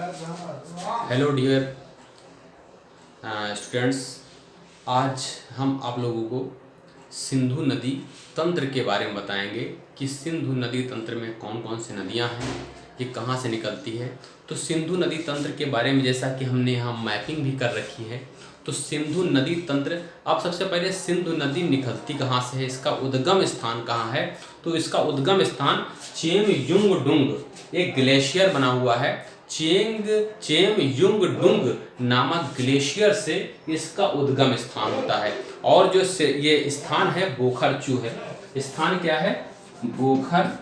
Hello dear students, आज हम आप लोगों को सिंधु नदी तंत्र के बारे में बताएंगे कि सिंधु नदी तंत्र में कौन कौन सी नदियां हैं, ये कहाँ से निकलती है। तो सिंधु नदी तंत्र के बारे में जैसा कि हमने यहाँ मैपिंग भी कर रखी है, तो सिंधु नदी तंत्र, अब सबसे पहले सिंधु नदी निकलती कहाँ से है, इसका उद्गम स्थान कहाँ है। तो इसका उद्गम स्थान चेमयुंगडुंग, एक ग्लेशियर बना हुआ है, चेमयुंगडुंग नामक ग्लेशियर से इसका उद्गम स्थान होता है। और जो ये स्थान है बोखरचू है। स्थान क्या है? बोखरचू।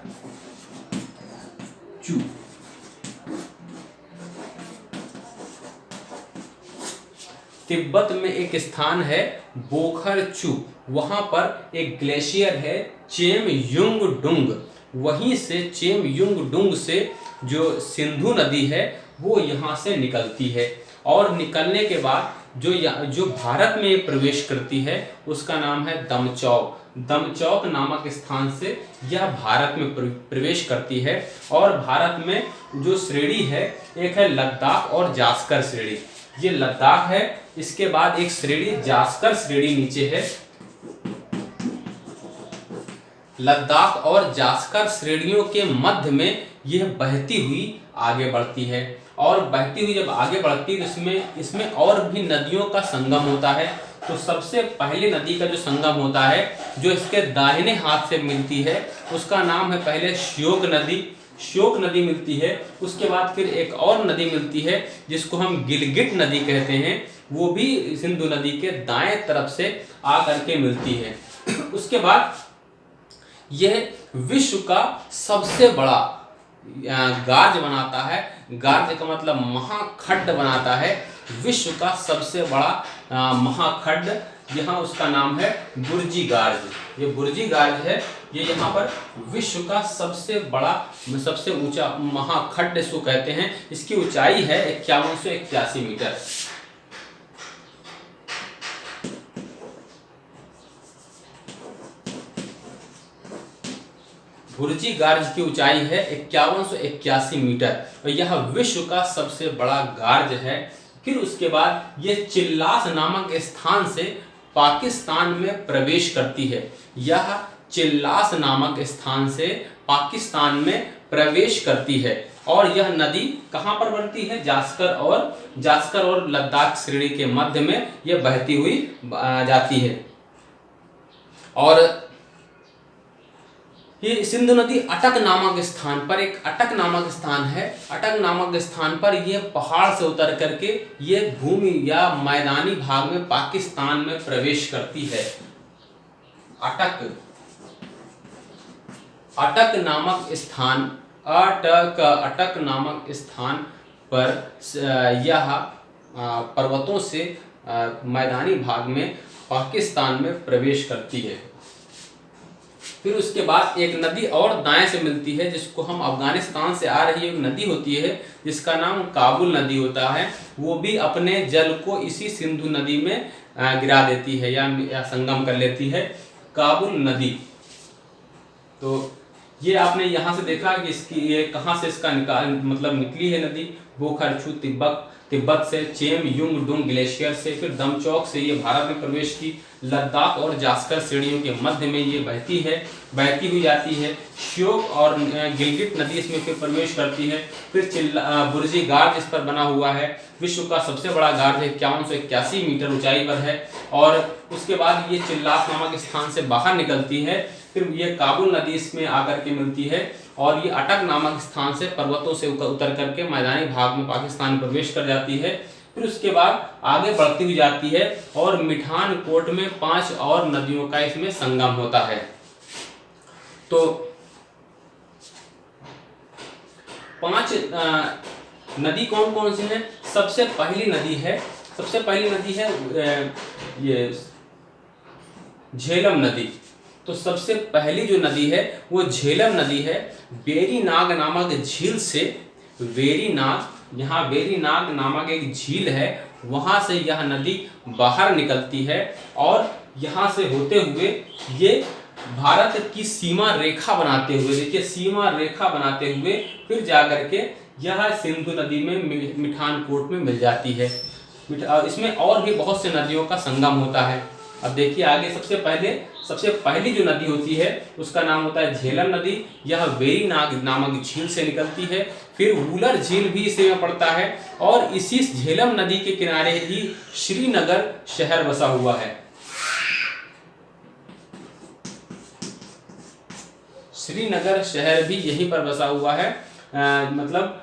तिब्बत में एक स्थान है बोखरचू, वहां पर एक ग्लेशियर है चेमयुंगडुंग। वहीं से चेमयुंगडुंग से जो सिंधु नदी है वो यहाँ से निकलती है, और निकलने के बाद जो भारत में प्रवेश करती है उसका नाम है दमचौक। दमचौक नामक स्थान से यह भारत में प्रवेश करती है। और भारत में जो श्रेणी है, एक है लद्दाख और जास्कर श्रेणी। ये लद्दाख है, इसके बाद एक श्रेणी जास्कर श्रेणी नीचे है। लद्दाख और जास्कर श्रेणियों के मध्य में यह बहती हुई आगे बढ़ती है, और बहती हुई जब आगे बढ़ती है तो इसमें और भी नदियों का संगम होता है। तो सबसे पहले नदी का जो संगम होता है, जो इसके दाहिने हाथ से मिलती है, उसका नाम है पहले श्योक नदी। श्योक नदी मिलती है, उसके बाद फिर एक और नदी मिलती है जिसको हम गिलगिट नदी कहते हैं, वो भी सिंधु नदी के दाएं तरफ से आकर के मिलती है। उसके बाद यह विश्व का सबसे बड़ा गार्ज बनाता है। गार्ज का मतलब महाखड्ड बनाता है। विश्व का सबसे बड़ा महाखड्ड, यहाँ उसका नाम है बुर्जी गार्ज। ये बुर्जी गार्ज है, ये यहाँ पर विश्व का सबसे बड़ा, सबसे ऊंचा महाखड्ड इसको कहते हैं। इसकी ऊंचाई है 5181 मीटर। बुर्जी गार्ज की ऊंचाई है 5181 मीटर, और यह विश्व का सबसे बड़ा गार्ज है। फिर उसके बाद ये चिल्लास नामक स्थान से पाकिस्तान में प्रवेश करती है। यह चिल्लास नामक स्थान से पाकिस्तान में प्रवेश करती है, और यह नदी कहाँ पर बनती है? जास्कर और लद्दाख श्रेणी के मध्य में यह बहती हुई जाती है। और ये सिंधु नदी अटक नामक स्थान पर, एक अटक नामक स्थान है, अटक नामक स्थान पर ये पहाड़ से उतर करके ये भूमि या मैदानी भाग में पाकिस्तान में प्रवेश करती है। अटक नामक स्थान पर यह पर्वतों से मैदानी भाग में पाकिस्तान में प्रवेश करती है। फिर उसके बाद एक नदी और दाएं से मिलती है, जिसको हम अफगानिस्तान से आ रही एक नदी होती है जिसका नाम काबुल नदी होता है। वो भी अपने जल को इसी सिंधु नदी में गिरा देती है या संगम कर लेती है, काबुल नदी। तो ये आपने यहाँ से देखा कि ये कहाँ से इसका निकली है नदी। बोखरचू तिब्बत से, चेमयुंगडुंग ग्लेशियर से, फिर दमचौक से ये भारत में प्रवेश की। लद्दाख और जास्कर श्रेणियों के मध्य में ये बहती हुई जाती है। श्योक और गिलगिट नदी इसमें फिर प्रवेश करती है। फिर बुर्जी गार्ज इस पर बना हुआ है, विश्व का सबसे बड़ा गार्ज है, 5181 मीटर ऊंचाई पर है। और उसके बाद ये चिल्लास नामक स्थान से बाहर निकलती है। फिर ये काबुल नदी इसमें आकर के मिलती है, और ये अटक नामक स्थान से पर्वतों से उतर करके मैदानी भाग में पाकिस्तान में प्रवेश कर जाती है। फिर उसके बाद आगे बढ़ती हुई जाती है, और मिठान कोट में 5 और नदियों का इसमें संगम होता है। तो 5 नदी कौन कौन सी है? सबसे पहली नदी है ये झेलम नदी। तो सबसे पहली जो नदी है वो झेलम नदी है। वेरीनाग नामक झील से, यहाँ वेरीनाग नामक एक झील है, वहां से यह नदी बाहर निकलती है, और यहाँ से होते हुए ये भारत की सीमा रेखा बनाते हुए, देखिए सीमा रेखा बनाते हुए फिर जाकर के यह सिंधु नदी में मिठानकोट में मिल जाती है। इसमें और भी बहुत से नदियों का संगम होता है। अब देखिए आगे, सबसे पहली जो नदी होती है उसका नाम होता है झेलम नदी। यह वेरी नामक झील से निकलती है। फिर वूलर झील भी इसी में पड़ता है और इसी झेलम नदी के किनारे ही श्रीनगर शहर बसा हुआ है। श्रीनगर शहर भी यहीं पर बसा हुआ है, मतलब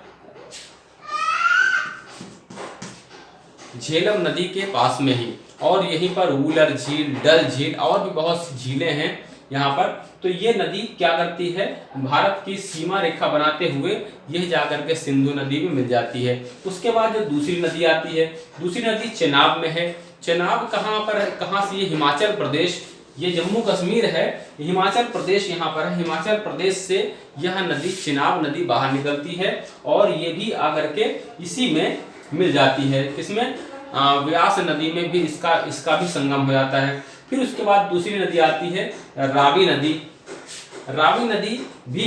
झेलम नदी के पास में ही। और यहीं पर वूलर झील, डल झील और भी बहुत सी झीलें हैं यहाँ पर। तो ये नदी क्या करती है, भारत की सीमा रेखा बनाते हुए यह जाकर के सिंधु नदी में मिल जाती है। उसके बाद जो दूसरी नदी आती है, दूसरी नदी चेनाब में है। चेनाब कहाँ पर है, कहाँ से, ये हिमाचल प्रदेश, ये जम्मू कश्मीर है, हिमाचल प्रदेश यहाँ पर है। हिमाचल प्रदेश से यह नदी चेनाब नदी बाहर निकलती है और ये भी आकर के इसी में मिल जाती है। किसमें, व्यास नदी में भी इसका भी संगम हो जाता है। फिर उसके बाद दूसरी नदी आती है रावी नदी। रावी नदी भी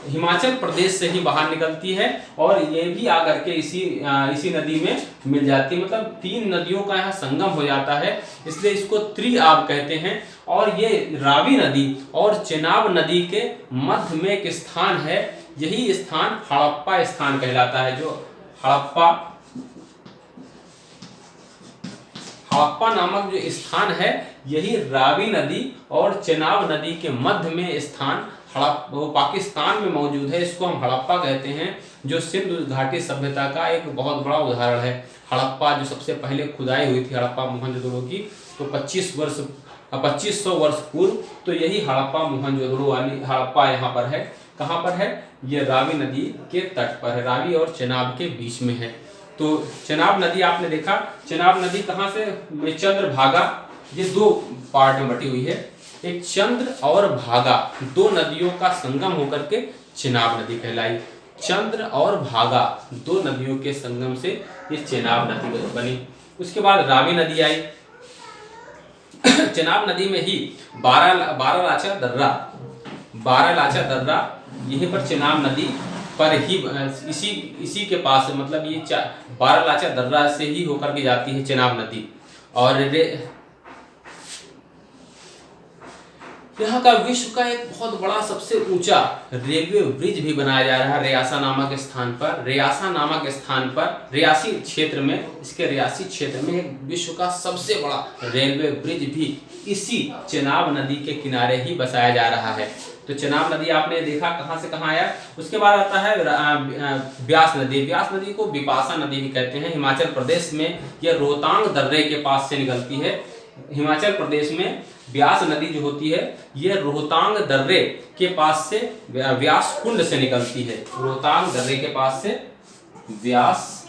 हिमाचल प्रदेश से ही बाहर निकलती है और ये भी आकर के इसी नदी में मिल जाती है। मतलब 3 नदियों का यहाँ संगम हो जाता है, इसलिए इसको त्रिआब कहते हैं। और ये रावी नदी और चेनाब नदी के मध्य में एक स्थान है, यही स्थान हड़प्पा स्थान कहलाता है। जो हड़प्पा नामक जो स्थान है, यही रावी नदी और चेनाब नदी के मध्य में स्थान वो पाकिस्तान में मौजूद है। इसको हम हड़प्पा कहते हैं, जो सिंधु घाटी सभ्यता का एक बहुत बड़ा उदाहरण है। हड़प्पा जो सबसे पहले खुदाई हुई थी हड़प्पा मोहनजोदड़ो की, तो 2500 वर्ष पूर्व, तो यही हड़प्पा मोहनजोदड़ो वाली हड़प्पा यहाँ पर है। कहाँ पर है, ये रावी नदी के तट पर है, रावी और चेनाब के बीच में है। तो चेनाब नदी आपने देखा, चेनाब नदी कहाँ से, चंद्रभागा, ये 2 पार्ट में बटी हुई है। एक चंद्र और भागा, 2 नदियों का संगम होकर के चेनाब नदी कहलाई। चंद्र और भागा 2 नदियों के संगम से ये चेनाब नदी बनी। उसके बाद रावी नदी आई। चेनाब नदी में ही बारालाचा दर्रा, यहीं पर चेनाब नदी पर ही इसी के पास, मतलब ये बारालाचा दर्रा से ही होकर के जाती है चेनाब नदी। और यहाँ का विश्व का एक बहुत बड़ा सबसे ऊंचा रेलवे ब्रिज भी बनाया जा रहा है रियासा नामक स्थान पर। रियासी क्षेत्र में, इसके रियासी क्षेत्र में एक विश्व का सबसे बड़ा रेलवे ब्रिज भी इसी चेनाब नदी के किनारे ही बसाया जा रहा है। तो चेनाब नदी आपने देखा कहाँ से कहाँ आया। उसके बाद आता है ब्यास नदी। ब्यास नदी को बिपाशा नदी भी कहते हैं। हिमाचल प्रदेश में यह रोहतांग दर्रे के पास से निकलती है। हिमाचल प्रदेश में ब्यास नदी जो होती है, ये रोहतांग दर्रे के पास से व्यास कुंड से निकलती है। रोहतांग दर्रे के पास से व्यास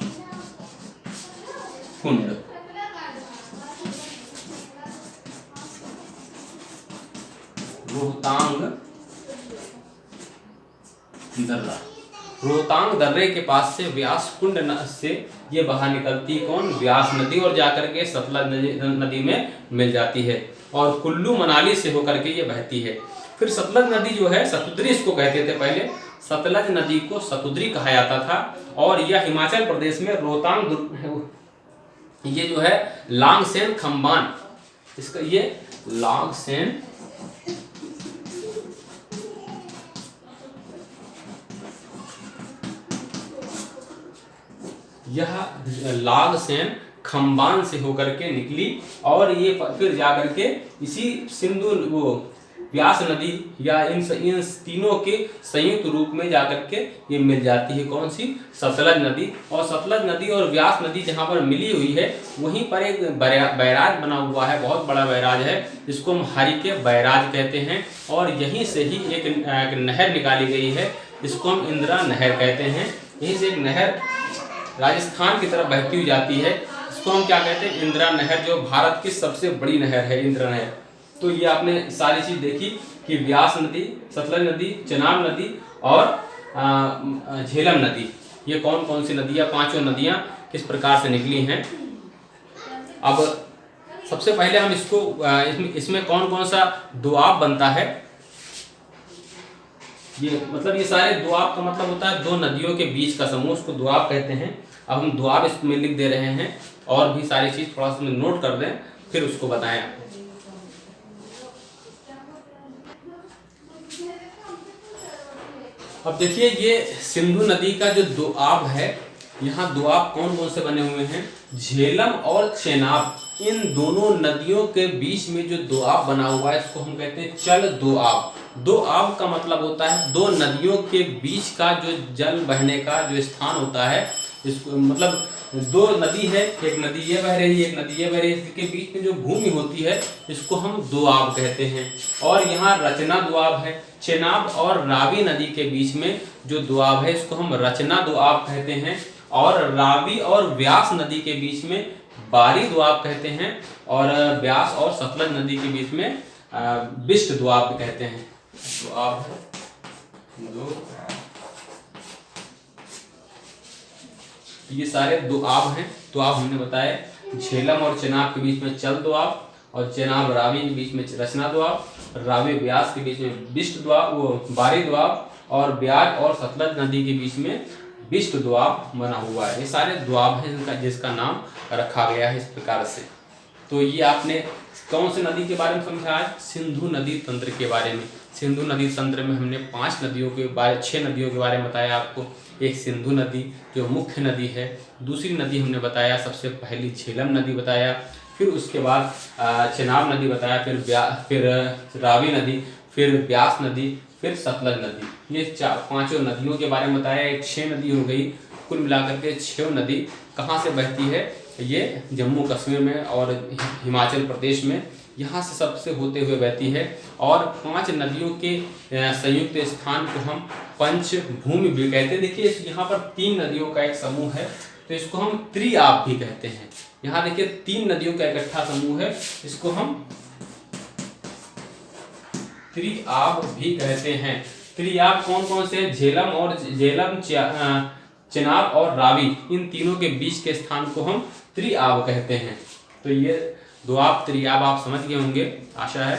कुंड, रोहतांग दर्रे के पास से व्यास कुंड से ये बाहर निकलती है कौन, व्यास नदी, और जाकर के सतलज नदी में मिल जाती है और कुल्लू मनाली से होकर के ये बहती है। फिर सतलज नदी जो है, सतुद्री इसको कहते थे पहले, सतलज नदी को सतुद्री कहा जाता था। और यह हिमाचल प्रदेश में रोहतांग, ये जो है लांगसेन खम्बान, इसका ये लांगसेन यह लागसेन खम्बान से होकर के निकली और ये फिर जाकर के इसी सिंधु वो व्यास नदी या इन तीनों के संयुक्त रूप में जाकर के ये मिल जाती है कौन सी, सतलज नदी। और सतलज नदी और व्यास नदी जहाँ पर मिली हुई है, वहीं पर एक बैराज बना हुआ है, बहुत बड़ा बैराज है, जिसको हम हरिके बैराज कहते हैं। और यहीं से ही एक नहर निकाली गई है, जिसको हम इंदिरा नहर कहते हैं। यहीं से एक नहर राजस्थान की तरफ बहती हुई जाती है, इसको हम क्या कहते हैं, इंदिरा नहर, जो भारत की सबसे बड़ी नहर है, इंदिरा नहर। तो ये आपने सारी चीज़ देखी कि व्यास नदी, सतलज नदी, चेनाब नदी और झेलम नदी, ये कौन कौन सी नदियाँ, पांचों नदियाँ किस प्रकार से निकली हैं। अब सबसे पहले हम इसको इसमें कौन कौन सा दोआब बनता है ये मतलब ये सारे दोआब का मतलब होता है दो नदियों के बीच का समूह, उसको दोआब कहते हैं। अब हम दोआब इसमें लिख दे रहे हैं, और भी सारी चीज़ थोड़ा सा नोट कर दें फिर उसको बताएं आपको। अब देखिए ये सिंधु नदी का जो दोआब है, यहाँ दोआब कौन कौन से बने हुए हैं, झेलम और चेनाब, इन दोनों नदियों के बीच में जो दोआब बना हुआ है इसको हम कहते हैं चल दोआब। दोआब का मतलब होता है दो नदियों के बीच का जो जल बहने का जो स्थान होता है, इसको मतलब दो नदी है, एक नदी ये बह रही है, एक नदी ये बह रही है, इसके बीच में जो भूमि होती है इसको हम दोआब कहते हैं। और यहाँ रचना दोआब है, चेनाब और रावी नदी के बीच में जो दोआब है इसको हम रचना दोआब कहते हैं। और रावी और व्यास नदी के बीच में बारी दोआब कहते हैं, और व्यास और सतलज नदी के बीच में बिष्ट दोआब कहते हैं। दोआब ये सारे दोआब हैं। दोआब हमने बताया, झेलम और चेनाब के बीच में चल दोआब, और चेनाब रावी के बीच में रचना दोआब, रावी व्यास के बीच में बिष्ट दोआब, वो बारी दोआब, और ब्याज और सतलज नदी के बीच में बिष्ट दोआब बना हुआ है। ये सारे दोआब हैं जिसका नाम रखा गया है इस प्रकार से। तो ये आपने कौन सी नदी के बारे में समझा है, सिंधु नदी तंत्र के बारे में। सिंधु नदी तंत्र में हमने 6 नदियों के बारे में बताया आपको। एक सिंधु नदी जो मुख्य नदी है, दूसरी नदी हमने बताया सबसे पहली झेलम नदी बताया, फिर उसके बाद चेनाब नदी बताया, फिर रावी नदी, फिर ब्यास नदी, फिर सतलज नदी। ये 5 नदियों के बारे में बताया। एक 6 नदी हो गई, कुल मिलाकर के 6 नदी कहाँ से बहती है, ये जम्मू कश्मीर में और हिमाचल प्रदेश में, यहाँ से सबसे होते हुए बहती है। और 5 नदियों के संयुक्त स्थान को हम पंचभूमि भी कहते हैं। देखिए यहाँ पर 3 नदियों का एक समूह है, तो इसको हम त्रिआब भी कहते हैं। यहाँ देखिए 3 नदियों का इकट्ठा समूह है, इसको हम त्रिआब भी कहते हैं। त्रिआब कौन कौन से, झेलम चेनाब और रावी, इन तीनों के बीच के स्थान को हम त्रिआब कहते हैं। तो ये दोआब त्रिआब आप समझ गए होंगे, आशा है।